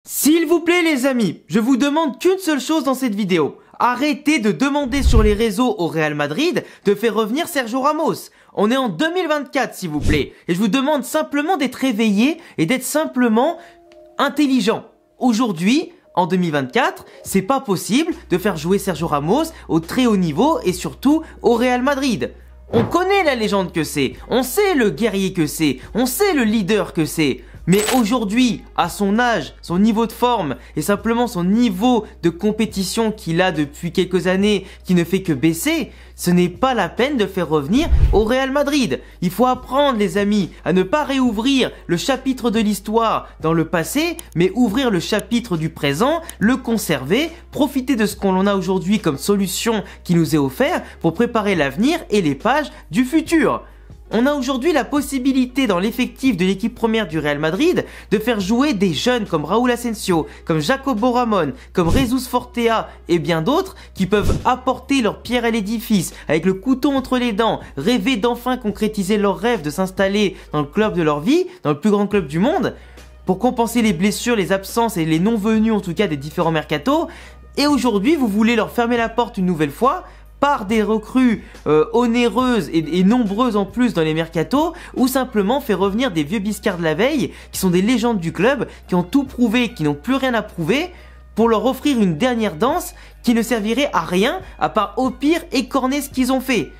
S'il vous plaît les amis, je vous demande qu'une seule chose dans cette vidéo. Arrêtez de demander sur les réseaux au Real Madrid de faire revenir Sergio Ramos. On est en 2024 s'il vous plaît. Et je vous demande simplement d'être réveillé et d'être simplement intelligent. Aujourd'hui, en 2024, c'est pas possible de faire jouer Sergio Ramos au très haut niveau et surtout au Real Madrid. On connaît la légende que c'est, on sait le guerrier que c'est, on sait le leader que c'est. Mais aujourd'hui, à son âge, son niveau de forme et simplement son niveau de compétition qu'il a depuis quelques années qui ne fait que baisser, ce n'est pas la peine de faire revenir au Real Madrid. Il faut apprendre les amis à ne pas réouvrir le chapitre de l'histoire dans le passé, mais ouvrir le chapitre du présent, le conserver, profiter de ce qu'on a aujourd'hui comme solution qui nous est offert pour préparer l'avenir et les pages du futur. On a aujourd'hui la possibilité dans l'effectif de l'équipe première du Real Madrid de faire jouer des jeunes comme Raúl Asensio, comme Jacobo Ramón, comme Jesus Fortea et bien d'autres qui peuvent apporter leur pierre à l'édifice avec le couteau entre les dents, rêver d'enfin concrétiser leur rêve de s'installer dans le club de leur vie, dans le plus grand club du monde, pour compenser les blessures, les absences et les non-venus en tout cas des différents mercatos. Et aujourd'hui vous voulez leur fermer la porte une nouvelle fois par des recrues onéreuses et nombreuses en plus dans les mercatos, ou simplement faire revenir des vieux biscards de la veille, qui sont des légendes du club, qui ont tout prouvé, qui n'ont plus rien à prouver, pour leur offrir une dernière danse qui ne servirait à rien, à part au pire écorner ce qu'ils ont fait.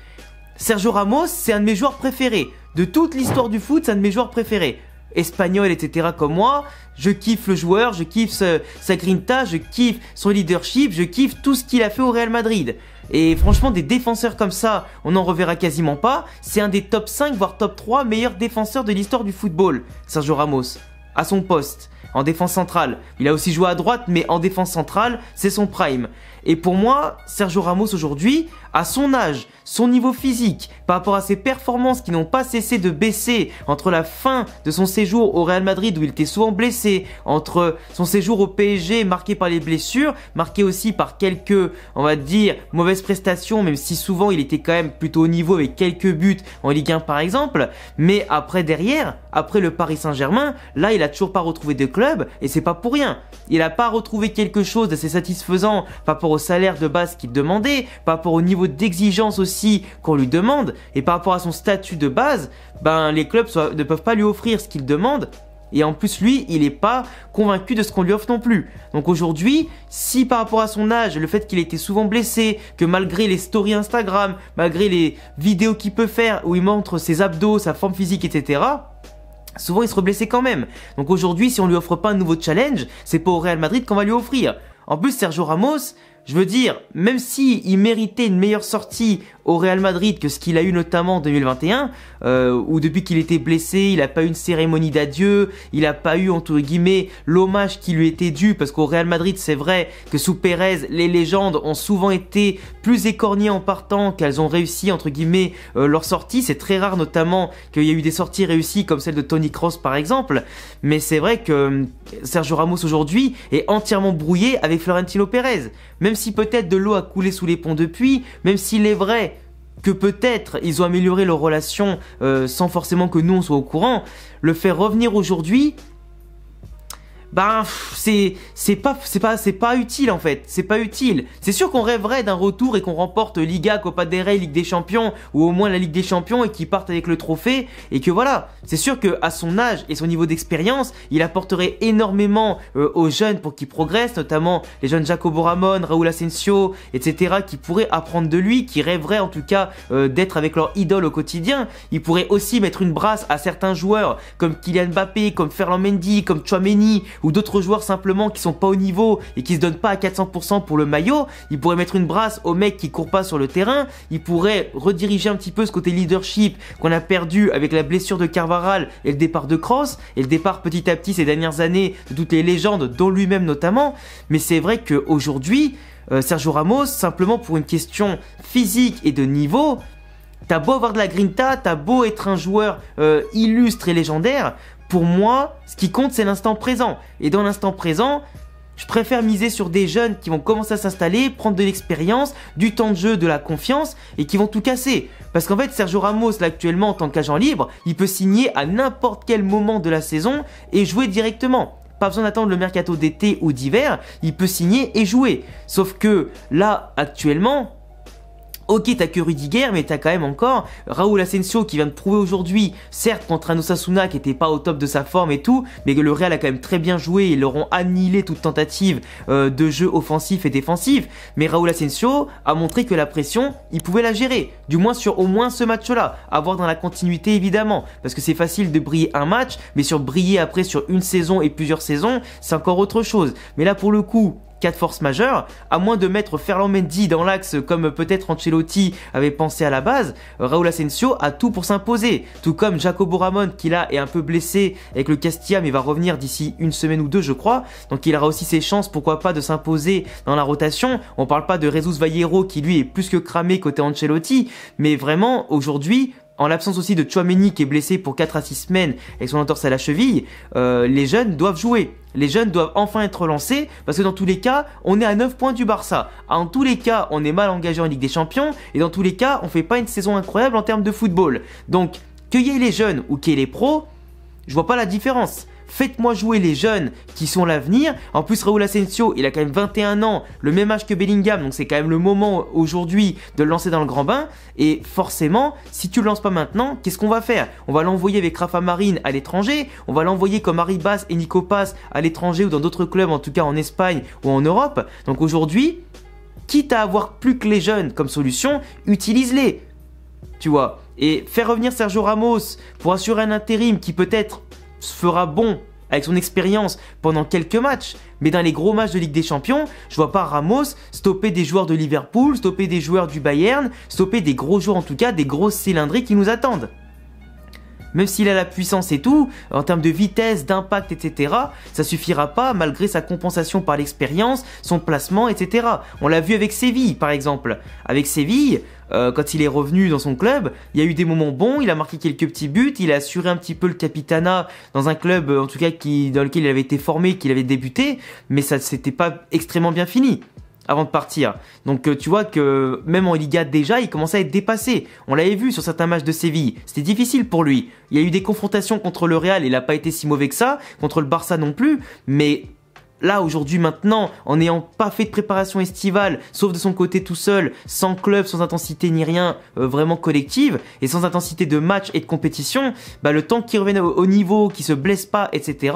Sergio Ramos, c'est un de mes joueurs préférés. De toute l'histoire du foot, c'est un de mes joueurs préférés. Espagnol, etc. comme moi, je kiffe le joueur, je kiffe sa grinta, je kiffe son leadership, je kiffe tout ce qu'il a fait au Real Madrid. Et franchement, des défenseurs comme ça, on n'en reverra quasiment pas. C'est un des top 5, voire top 3 meilleurs défenseurs de l'histoire du football, Sergio Ramos, à son poste, en défense centrale. Il a aussi joué à droite, mais en défense centrale, c'est son prime. Et pour moi, Sergio Ramos aujourd'hui, à son âge, son niveau physique, par rapport à ses performances qui n'ont pas cessé de baisser entre la fin de son séjour au Real Madrid où il était souvent blessé, entre son séjour au PSG marqué par les blessures, marqué aussi par quelques, on va dire, mauvaises prestations, même si souvent il était quand même plutôt au niveau avec quelques buts en Ligue 1 par exemple, mais après derrière, après le Paris Saint-Germain, là il a toujours pas retrouvé de club et c'est pas pour rien. Il a pas retrouvé quelque chose d'assez satisfaisant par rapport au salaire de base qu'il demandait, par rapport au niveau d'exigence aussi qu'on lui demande et par rapport à son statut de base, ben les clubs ne peuvent pas lui offrir ce qu'il demande. Et en plus lui, il n'est pas convaincu de ce qu'on lui offre non plus. Donc aujourd'hui, si par rapport à son âge, le fait qu'il était souvent blessé, que malgré les stories Instagram, malgré les vidéos qu'il peut faire où il montre ses abdos, sa forme physique, etc., souvent il se reblessait quand même. Donc aujourd'hui, si on lui offre pas un nouveau challenge, c'est pas au Real Madrid qu'on va lui offrir. En plus, Sergio Ramos, je veux dire, même si il méritait une meilleure sortie au Real Madrid que ce qu'il a eu notamment en 2021, où depuis qu'il était blessé, il n'a pas eu une cérémonie d'adieu, il n'a pas eu entre guillemets l'hommage qui lui était dû, parce qu'au Real Madrid c'est vrai que sous Pérez, les légendes ont souvent été plus écornées en partant qu'elles ont réussi entre guillemets leur sortie. C'est très rare notamment qu'il y ait eu des sorties réussies comme celle de Toni Kroos par exemple, mais c'est vrai que Sergio Ramos aujourd'hui est entièrement brouillé avec Florentino Pérez. Même si peut-être de l'eau a coulé sous les ponts depuis, même s'il est vrai que peut-être ils ont amélioré leur relation sans forcément que nous on soit au courant, le faire revenir aujourd'hui, ben c'est pas utile en fait, c'est pas utile. C'est sûr qu'on rêverait d'un retour et qu'on remporte Liga, Copa del Rey, Ligue des Champions ou au moins la Ligue des Champions et qu'ils partent avec le trophée et que voilà, c'est sûr que à son âge et son niveau d'expérience, il apporterait énormément aux jeunes pour qu'ils progressent, notamment les jeunes Jacobo Ramón, Raúl Asensio, etc. qui pourraient apprendre de lui, qui rêveraient en tout cas d'être avec leur idole au quotidien. Il pourrait aussi mettre une brasse à certains joueurs comme Kylian Mbappé, comme Ferland Mendy, comme Tchouaméni ou d'autres joueurs simplement qui sont pas au niveau et qui se donnent pas à 400% pour le maillot. Il pourrait mettre une brasse aux mecs qui courent pas sur le terrain. Il pourrait rediriger un petit peu ce côté leadership qu'on a perdu avec la blessure de Carvajal et le départ de Kroos et le départ petit à petit ces dernières années de toutes les légendes, dont lui-même notamment. Mais c'est vrai qu'aujourd'hui, Sergio Ramos, simplement pour une question physique et de niveau, t'as beau avoir de la grinta, t'as beau être un joueur illustre et légendaire, pour moi, ce qui compte, c'est l'instant présent. Et dans l'instant présent, je préfère miser sur des jeunes qui vont commencer à s'installer, prendre de l'expérience, du temps de jeu, de la confiance et qui vont tout casser. Parce qu'en fait, Sergio Ramos, là, actuellement, en tant qu'agent libre, il peut signer à n'importe quel moment de la saison et jouer directement. pas besoin d'attendre le mercato d'été ou d'hiver, il peut signer et jouer. Sauf que là, actuellement, ok, t'as que Rudiger, mais t'as quand même encore Raúl Asensio qui vient de prouver aujourd'hui, certes contre un Osasuna qui était pas au top de sa forme et tout, mais que le Real a quand même très bien joué, ils leur ont annihilé toute tentative de jeu offensif et défensif, mais Raúl Asensio a montré que la pression, il pouvait la gérer, du moins sur au moins ce match-là, à voir dans la continuité évidemment, parce que c'est facile de briller un match, mais sur briller après sur une saison et plusieurs saisons, c'est encore autre chose, mais là pour le coup, cas de force majeure, à moins de mettre Ferland Mendy dans l'axe comme peut-être Ancelotti avait pensé à la base, Raúl Asensio a tout pour s'imposer, tout comme Jacobo Ramon qui là est un peu blessé avec le Castilla mais va revenir d'ici une semaine ou deux je crois, donc il aura aussi ses chances pourquoi pas de s'imposer dans la rotation. On parle pas de Jesus Vallejo qui lui est plus que cramé côté Ancelotti, mais vraiment aujourd'hui, en l'absence aussi de Tchouaméni qui est blessé pour 4 à 6 semaines avec son entorse à la cheville, les jeunes doivent jouer. Les jeunes doivent enfin être lancés parce que dans tous les cas, on est à 9 points du Barça. En tous les cas, on est mal engagé en Ligue des Champions et dans tous les cas, on fait pas une saison incroyable en termes de football. Donc, qu'il y ait les jeunes ou qu'il y ait les pros, je vois pas la différence. Faites-moi jouer les jeunes qui sont l'avenir. En plus, Raúl Asensio, il a quand même 21 ans, le même âge que Bellingham, donc c'est quand même le moment aujourd'hui de le lancer dans le grand bain. Et forcément, si tu le lances pas maintenant, qu'est-ce qu'on va faire? On va l'envoyer avec Rafa Marín à l'étranger, on va l'envoyer comme Arribas et Nico Paz à l'étranger ou dans d'autres clubs, en tout cas en Espagne ou en Europe. Donc aujourd'hui, quitte à avoir plus que les jeunes comme solution, utilise-les. Tu vois. Et faire revenir Sergio Ramos pour assurer un intérim qui peut-être se fera bon avec son expérience pendant quelques matchs, mais dans les gros matchs de Ligue des Champions, je vois pas Ramos stopper des joueurs de Liverpool, stopper des joueurs du Bayern, stopper des gros joueurs en tout cas, des grosses cylindrées qui nous attendent. Même s'il a la puissance et tout, en termes de vitesse, d'impact, etc., ça suffira pas malgré sa compensation par l'expérience, son placement, etc. On l'a vu avec Séville, par exemple. Avec Séville, quand il est revenu dans son club, il y a eu des moments bons, il a marqué quelques petits buts, il a assuré un petit peu le capitana dans un club, en tout cas, dans lequel il avait été formé, qu'il avait débuté, mais ça s'était pas extrêmement bien fini avant de partir. Donc tu vois que même en Liga déjà, il commençait à être dépassé. On l'avait vu sur certains matchs de Séville. C'était difficile pour lui. Il y a eu des confrontations contre le Real, il n'a pas été si mauvais que ça, contre le Barça non plus, mais là aujourd'hui maintenant, en n'ayant pas fait de préparation estivale, sauf de son côté tout seul, sans club, sans intensité ni rien, vraiment collective, et sans intensité de match et de compétition, bah le temps qu'il revienne au niveau, qu'il se blesse pas, etc.,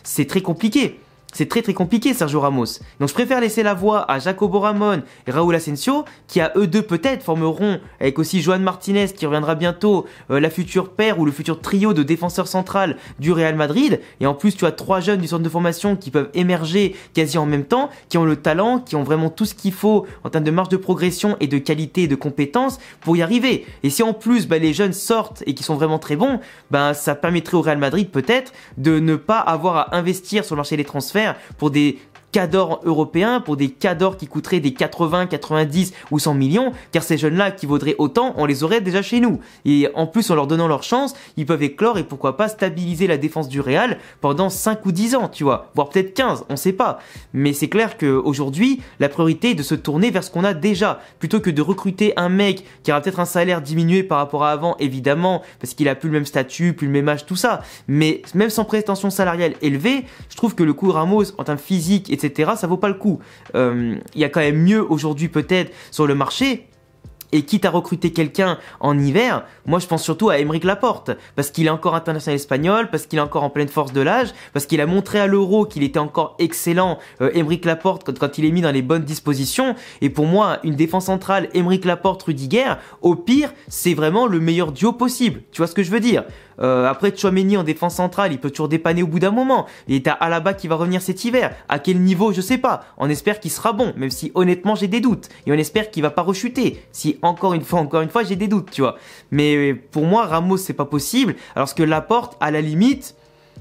c'est très compliqué. C'est très compliqué Sergio Ramos. Donc je préfère laisser la voix à Jacobo Ramon et Raúl Asensio qui à eux deux peut-être formeront avec aussi Joan Martinez qui reviendra bientôt la future paire ou le futur trio de défenseurs central du Real Madrid. Et en plus tu as 3 jeunes du centre de formation qui peuvent émerger quasi en même temps, qui ont le talent, qui ont vraiment tout ce qu'il faut en termes de marge de progression et de qualité et de compétences pour y arriver. Et si en plus les jeunes sortent et qui sont vraiment très bons, ça permettrait au Real Madrid peut-être de ne pas avoir à investir sur le marché des transferts pour des cadors européens, pour des cadors qui coûteraient des 80, 90 ou 100 millions, car ces jeunes-là qui vaudraient autant, on les aurait déjà chez nous. Et en plus, en leur donnant leur chance, ils peuvent éclore et pourquoi pas stabiliser la défense du Real pendant 5 ou 10 ans, tu vois, voire peut-être 15, on sait pas. Mais c'est clair qu'aujourd'hui, la priorité est de se tourner vers ce qu'on a déjà, plutôt que de recruter un mec qui aura peut-être un salaire diminué par rapport à avant, évidemment, parce qu'il a plus le même statut, plus le même âge, tout ça. Mais même sans prétention salariale élevée, je trouve que le coût Ramos, en termes physiques, etc., ça vaut pas le coup. Il y a quand même mieux aujourd'hui peut-être sur le marché. Et quitte à recruter quelqu'un en hiver, moi je pense surtout à Aymeric Laporte, parce qu'il est encore international espagnol, parce qu'il est encore en pleine force de l'âge, parce qu'il a montré à l'Euro qu'il était encore excellent, Aymeric Laporte, quand il est mis dans les bonnes dispositions. Et pour moi, une défense centrale, Aymeric Laporte, Rudiger, au pire, c'est vraiment le meilleur duo possible. Tu vois ce que je veux dire? Après Tchouaméni en défense centrale, il peut toujours dépanner au bout d'un moment. Et t'as Alaba qui va revenir cet hiver. À quel niveau, je sais pas. On espère qu'il sera bon, même si honnêtement j'ai des doutes. Et on espère qu'il va pas rechuter. Si encore une fois, j'ai des doutes, tu vois. Mais pour moi, Ramos c'est pas possible. Alors que Laporte, à la limite,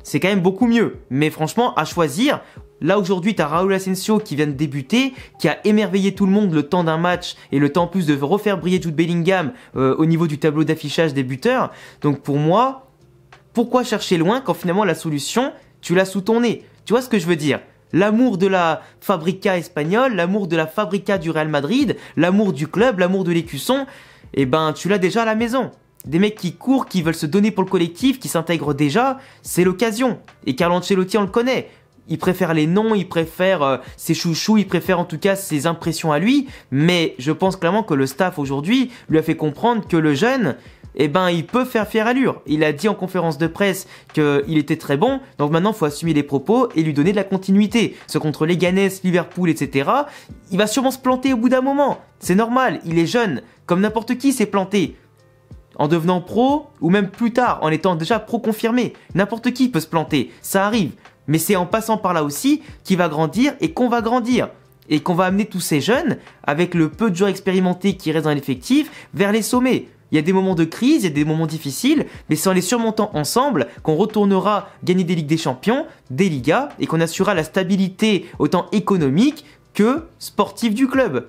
c'est quand même beaucoup mieux. Mais franchement, à choisir. Là aujourd'hui, tu as Raúl Asensio qui vient de débuter, qui a émerveillé tout le monde le temps d'un match et le temps en plus de refaire briller Jude Bellingham au niveau du tableau d'affichage des buteurs. Donc pour moi, pourquoi chercher loin quand finalement la solution, tu l'as sous ton nez? Tu vois ce que je veux dire? L'amour de la Fabrica espagnole, l'amour de la Fabrica du Real Madrid, l'amour du club, l'amour de l'écusson, tu l'as déjà à la maison. Des mecs qui courent, qui veulent se donner pour le collectif, qui s'intègrent déjà, c'est l'occasion. Et Carlo Ancelotti, on le connaît. il préfère les noms, il préfère ses chouchous, il préfère en tout cas ses impressions à lui. Mais je pense clairement que le staff aujourd'hui lui a fait comprendre que le jeune, eh ben, il peut faire fière allure. Il a dit en conférence de presse qu'il était très bon, donc maintenant il faut assumer les propos et lui donner de la continuité. Ce contre Leganés, Liverpool, etc., il va sûrement se planter au bout d'un moment. C'est normal, il est jeune, comme n'importe qui s'est planté. En devenant pro, ou même plus tard, en étant déjà pro confirmé. N'importe qui peut se planter, ça arrive. Mais c'est en passant par là aussi qu'il va grandir et qu'on va grandir. Et qu'on va amener tous ces jeunes, avec le peu de joueurs expérimentés qui restent dans l'effectif, vers les sommets. Il y a des moments de crise, il y a des moments difficiles, mais c'est en les surmontant ensemble qu'on retournera gagner des Ligues des Champions, des Ligas, et qu'on assurera la stabilité autant économique que sportive du club.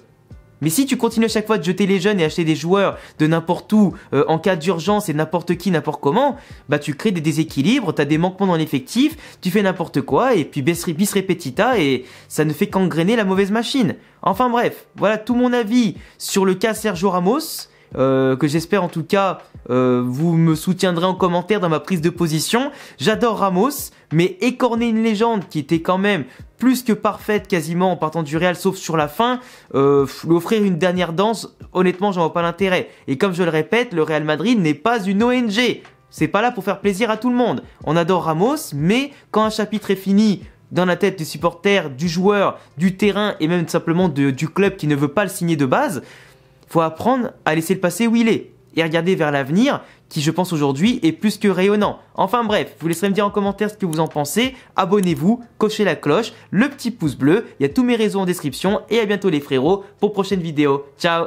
Mais si tu continues à chaque fois de jeter les jeunes et acheter des joueurs de n'importe où, en cas d'urgence et n'importe qui, n'importe comment, bah tu crées des déséquilibres, tu as des manquements dans l'effectif, tu fais n'importe quoi, et puis bis repetita, et ça ne fait qu'engrainer la mauvaise machine. Enfin bref, voilà tout mon avis sur le cas Sergio Ramos, que j'espère en tout cas vous me soutiendrez en commentaire dans ma prise de position. J'adore Ramos, mais écorner une légende qui était quand même plus que parfaite quasiment en partant du Real, sauf sur la fin, lui offrir une dernière danse, honnêtement j'en vois pas l'intérêt. Et comme je le répète, le Real Madrid n'est pas une ONG, c'est pas là pour faire plaisir à tout le monde. On adore Ramos, mais quand un chapitre est fini dans la tête des supporters, du joueur, du terrain et même simplement du club qui ne veut pas le signer de base, faut apprendre à laisser le passé où il est et regarder vers l'avenir qui, je pense aujourd'hui, est plus que rayonnant. Enfin bref, je vous laisserai me dire en commentaire ce que vous en pensez. Abonnez-vous, cochez la cloche, le petit pouce bleu. Il y a tous mes réseaux en description et à bientôt les frérots pour prochaine vidéo. Ciao!